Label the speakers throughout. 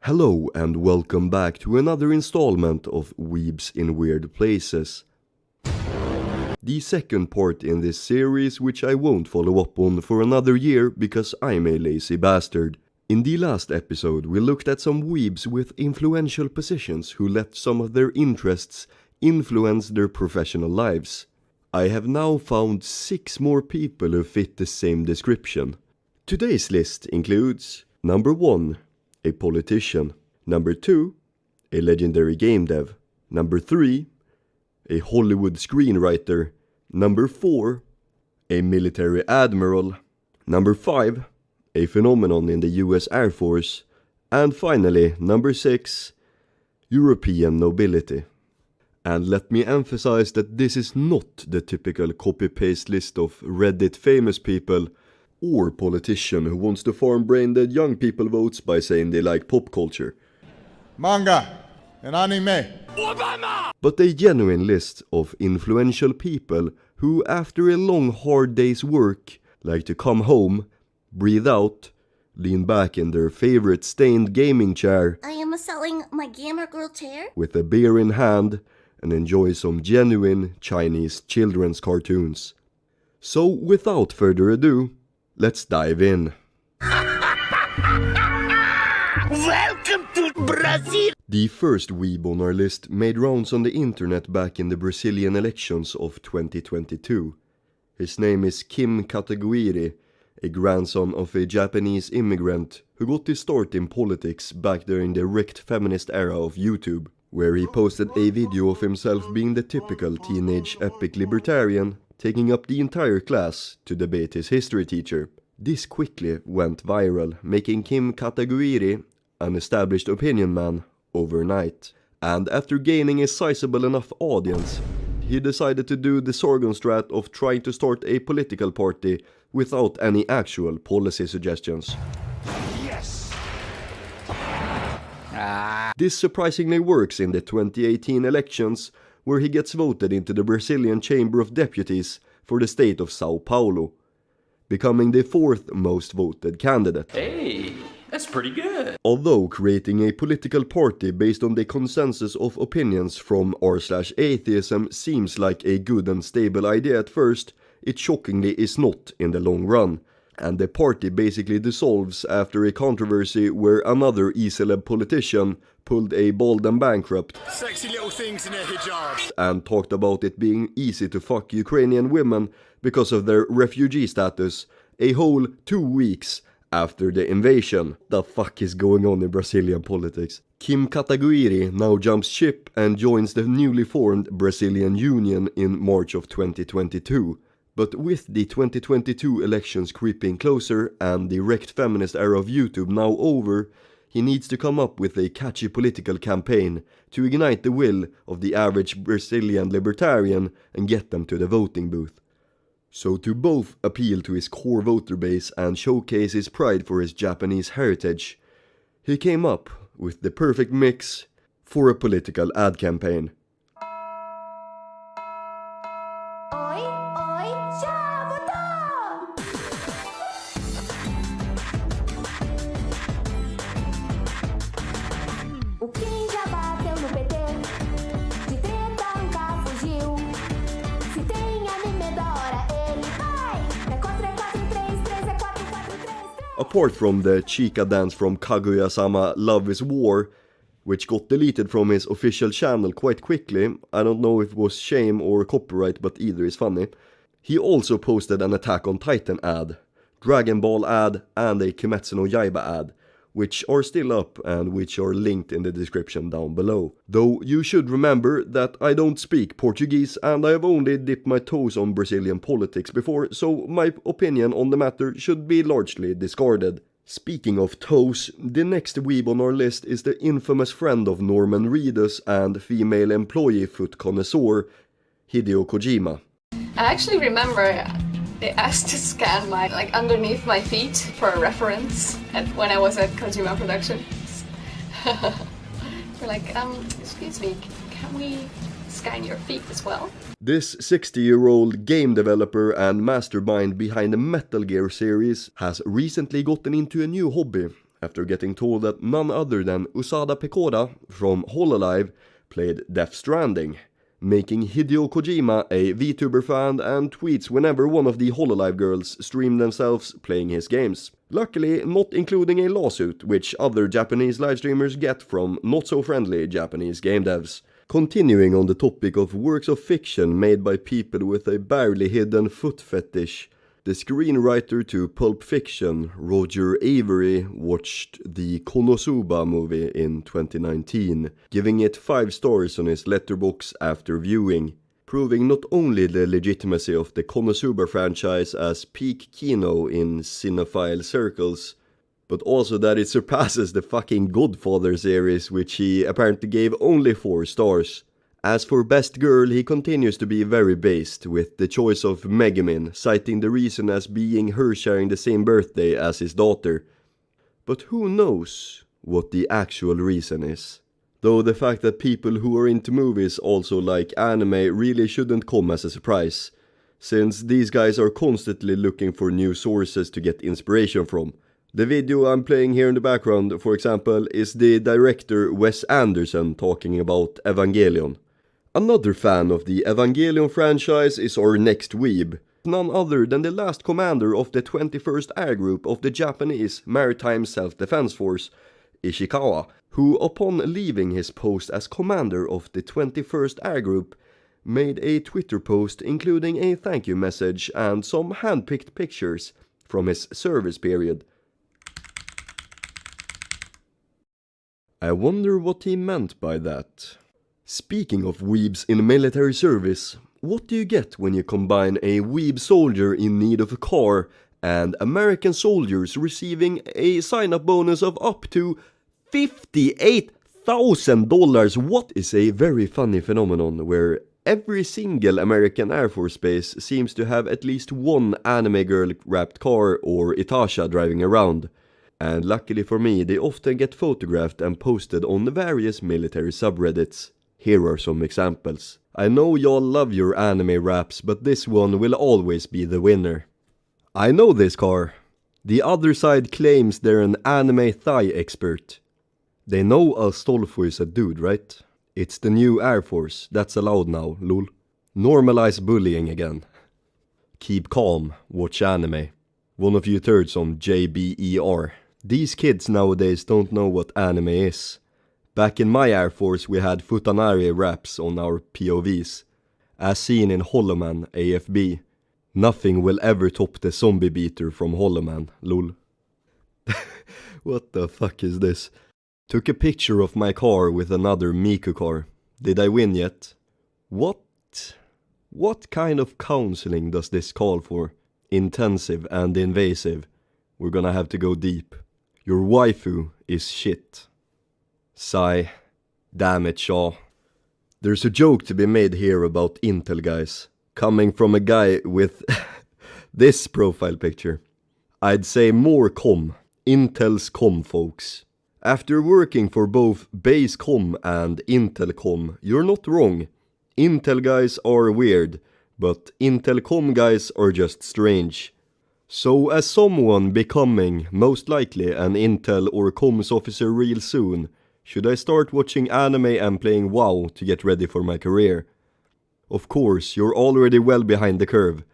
Speaker 1: Hello and welcome back to another installment of Weebs in Weird Places. The second part in this series, which I won't follow up on for another year because I'm a lazy bastard. In the last episode we looked at some weebs with influential positions who let some of their interests influence their professional lives. I have now found 6 more people who fit the same description. Today's list includes number 1. A politician. Number 2, a legendary game dev. Number 3, a Hollywood screenwriter. Number 4, a military admiral. Number 5, a phenomenon in the US Air Force. And finally, number 6, European nobility. And let me emphasize that this is not the typical copy-paste list of Reddit famous people or politician who wants to farm brain-dead young people votes by saying they like pop culture.
Speaker 2: Manga and anime.
Speaker 1: Obama! But a genuine list of influential people who, after a long hard day's work, like to come home, breathe out, lean back in their favorite stained gaming chair,
Speaker 3: I am selling my gamer girl chair
Speaker 1: with a beer in hand, and enjoy some genuine Chinese children's cartoons. So without further ado, let's dive in.
Speaker 4: Welcome to Brazil!
Speaker 1: The first weeb on our list made rounds on the internet back in the Brazilian elections of 2022. His name is Kim Kataguiri, a grandson of a Japanese immigrant who got his start in politics back during the wrecked feminist era of YouTube, where he posted a video of himself being the typical teenage epic libertarian, taking up the entire class to debate his history teacher. This quickly went viral, making Kim Kataguiri an established opinion man overnight. And after gaining a sizable enough audience, he decided to do the Sorgon strat of trying to start a political party without any actual policy suggestions.
Speaker 4: Yes!
Speaker 1: This surprisingly works in the 2018 elections, where he gets voted into the Brazilian Chamber of Deputies for the state of Sao Paulo, becoming the 4th most voted candidate.
Speaker 5: Hey, that's pretty good.
Speaker 1: Although creating a political party based on the consensus of opinions from r/atheism seems like a good and stable idea at first, it shockingly is not in the long run. And the party basically dissolves after a controversy where another e-celeb politician pulled a bald and bankrupt
Speaker 2: Sexy little things in their hijabs.
Speaker 1: and talked about it being easy to fuck Ukrainian women because of their refugee status a whole 2 weeks after the invasion. The fuck is going on in Brazilian politics? Kim Kataguiri now jumps ship and joins the newly formed Brazilian Union in March of 2022. But with the 2022 elections creeping closer and the wrecked feminist era of YouTube now over, he needs to come up with a catchy political campaign to ignite the will of the average Brazilian libertarian and get them to the voting booth. So to both appeal to his core voter base and showcase his pride for his Japanese heritage, he came up with the perfect mix for a political ad campaign.
Speaker 3: Oi, oi, já voltou! O Kim já bateu no PT, de treta nunca fugiu. Se tem anime da hora, ele vai. É 4, é 4, 3, 3, é 4, 4, 3, 3.
Speaker 1: Apart from the Chica dance from Kaguya-sama Love is War, which got deleted from his official channel quite quickly, I don't know if it was shame or copyright, but either is funny, he also posted an Attack on Titan ad, Dragon Ball ad and a Kimetsu no Yaiba ad, which are still up and which are linked in the description down below. Though you should remember that I don't speak Portuguese and I have only dipped my toes on Brazilian politics before, so my opinion on the matter should be largely discarded. Speaking of toes, the next weeb on our list is the infamous friend of Norman Reedus and female employee foot connoisseur, Hideo Kojima.
Speaker 6: I actually remember they asked to scan my underneath my feet for a reference when I was at Kojima Productions. We're like, excuse me, can we scan your feet as well?
Speaker 1: This 60-year-old game developer and mastermind behind the Metal Gear series has recently gotten into a new hobby, after getting told that none other than Usada Pekoda from Hololive played Death Stranding, making Hideo Kojima a VTuber fan and tweets whenever one of the Hololive girls stream themselves playing his games. Luckily, not including a lawsuit, which other Japanese live streamers get from not-so-friendly Japanese game devs. Continuing on the topic of works of fiction made by people with a barely hidden foot fetish, the screenwriter to Pulp Fiction, Roger Avery, watched the Konosuba movie in 2019, giving it 5 stars on his letterbox after viewing, proving not only the legitimacy of the Konosuba franchise as peak kino in cinephile circles, but also that it surpasses the fucking Godfather series, which he apparently gave only 4 stars. As for Best Girl, he continues to be very based, with the choice of Megumin, citing the reason as being her sharing the same birthday as his daughter. But who knows what the actual reason is? Though the fact that people who are into movies also like anime really shouldn't come as a surprise, since these guys are constantly looking for new sources to get inspiration from. The video I'm playing here in the background, for example, is the director Wes Anderson talking about Evangelion. Another fan of the Evangelion franchise is our next weeb, none other than the last commander of the 21st Air Group of the Japanese Maritime Self-Defense Force, Ishikawa, who upon leaving his post as commander of the 21st Air Group, made a Twitter post including a thank you message and some hand-picked pictures from his service period. I wonder what he meant by that. Speaking of weebs in military service, what do you get when you combine a weeb soldier in need of a car and American soldiers receiving a sign-up bonus of up to $58,000? What is a very funny phenomenon where every single American Air Force base seems to have at least one anime girl wrapped car or Itasha driving around. And luckily for me, they often get photographed and posted on the various military subreddits. Here are some examples. I know y'all love your anime raps, but this one will always be the winner. I know this car. The other side claims they're an anime thigh expert. They know Astolfo is a dude, right? It's the new Air Force, that's allowed now, lol. Normalize bullying again. Keep calm, watch anime. One of you thirds on JBER. These kids nowadays don't know what anime is. Back in my Air Force we had Futanari raps on our POVs. As seen in Holoman AFB. Nothing will ever top the zombie beater from Holoman, lol. What the fuck is this? Took a picture of my car with another Miku car. Did I win yet? What? What kind of counseling does this call for? Intensive and invasive. We're gonna have to go deep. Your waifu is shit. Sigh. Damn it, Shaw. There's a joke to be made here about Intel guys. Coming from a guy with this profile picture. I'd say more com. Intel's com, folks. After working for both Basecom and Intelcom, you're not wrong. Intel guys are weird, but Intelcom guys are just strange. So as someone becoming, most likely, an Intel or comms officer real soon, should I start watching anime and playing WoW to get ready for my career? Of course, you're already well behind the curve.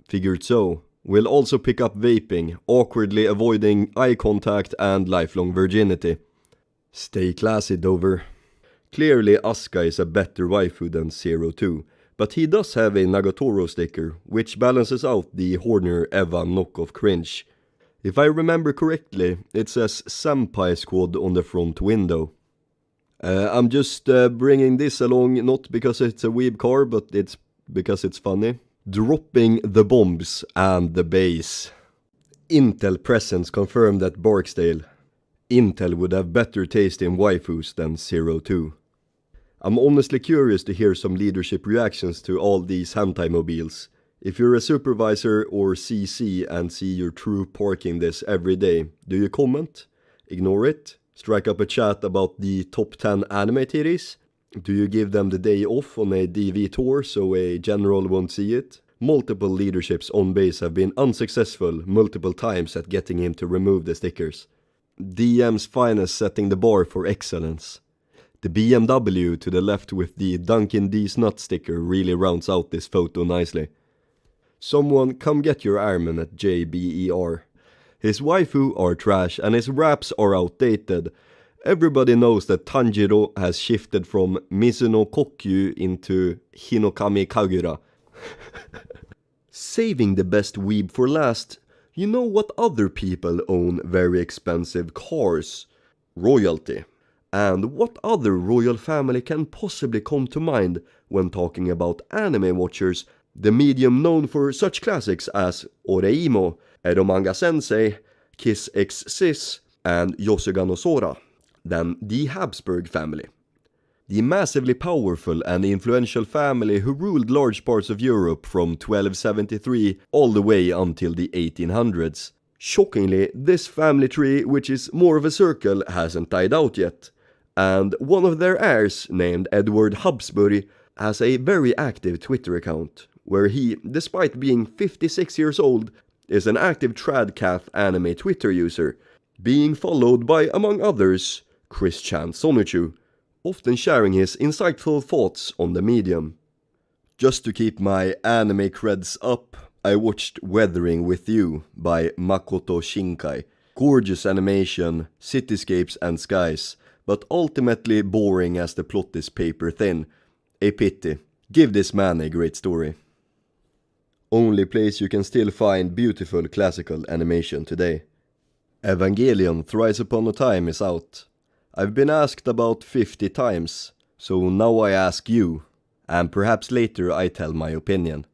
Speaker 1: Figured so. We'll also pick up vaping, awkwardly avoiding eye contact and lifelong virginity. Stay classy, Dover. Clearly Asuka is a better waifu than 02, but he does have a Nagatoro sticker, which balances out the Horner Eva knockoff cringe. If I remember correctly, it says Senpai Squad on the front window. I'm just bringing this along not because it's a weeb car, but it's because it's funny. Dropping the bombs and the base. Intel presence confirmed at Barksdale. Intel would have better taste in waifus than 02. I'm honestly curious to hear some leadership reactions to all these hentai mobiles. If you're a supervisor or CC and see your troop parking this every day, do you comment? Ignore it? Strike up a chat about the top 10 anime titties? Do you give them the day off on a DV tour so a general won't see it? Multiple leaderships on base have been unsuccessful multiple times at getting him to remove the stickers. DM's finest setting the bar for excellence. The BMW to the left with the Dunkin' D's nut sticker really rounds out this photo nicely. Someone come get your Armin at JBER. His waifu are trash and his raps are outdated. Everybody knows that Tanjiro has shifted from Mizuno Kokyu into Hinokami Kagura. Saving the best weeb for last, you know what other people own very expensive cars? Royalty. And what other royal family can possibly come to mind when talking about anime watchers, the medium known for such classics as Oreimo, Eromanga Sensei, Kiss X Sis, and Yosuga no Sora, than the Habsburg family. The massively powerful and influential family who ruled large parts of Europe from 1273 all the way until the 1800s. Shockingly, this family tree, which is more of a circle, hasn't died out yet. And one of their heirs, named Edward Habsburg, has a very active Twitter account, where he, despite being 56 years old, is an active Tradcath anime Twitter user, being followed by, among others, Christian Sonuchu, often sharing his insightful thoughts on the medium. Just to keep my anime creds up, I watched Weathering with You by Makoto Shinkai. Gorgeous animation, cityscapes and skies, but ultimately boring as the plot is paper thin. A pity. Give this man a great story. Only place you can still find beautiful classical animation today. Evangelion Thrice Upon a Time is out. I've been asked about 50 times, so now I ask you, and perhaps later I tell my opinion.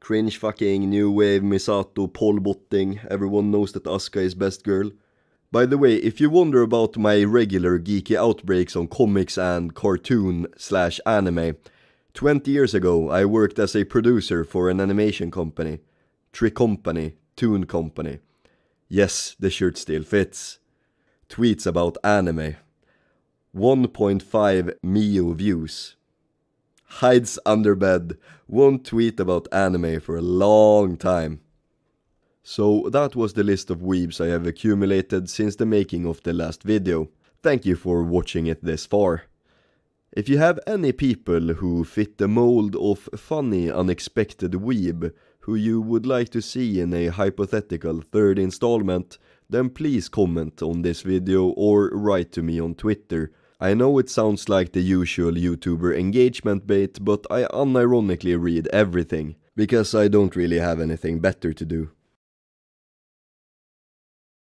Speaker 1: Cringe fucking new wave Misato polbotting, everyone knows that Asuka is best girl. By the way, if you wonder about my regular geeky outbreaks on comics and cartoon/anime, 20 years ago I worked as a producer for an animation company. Trick Company, Toon Company. Yes, the shirt still fits. Tweets about anime. 1.5 Mio views. Hides under bed. Won't tweet about anime for a long time. So that was the list of weebs I have accumulated since the making of the last video. Thank you for watching it this far. If you have any people who fit the mold of funny, unexpected weeb who you would like to see in a hypothetical third installment, then please comment on this video or write to me on Twitter. I know it sounds like the usual YouTuber engagement bait, but I unironically read everything, because I don't really have anything better to do.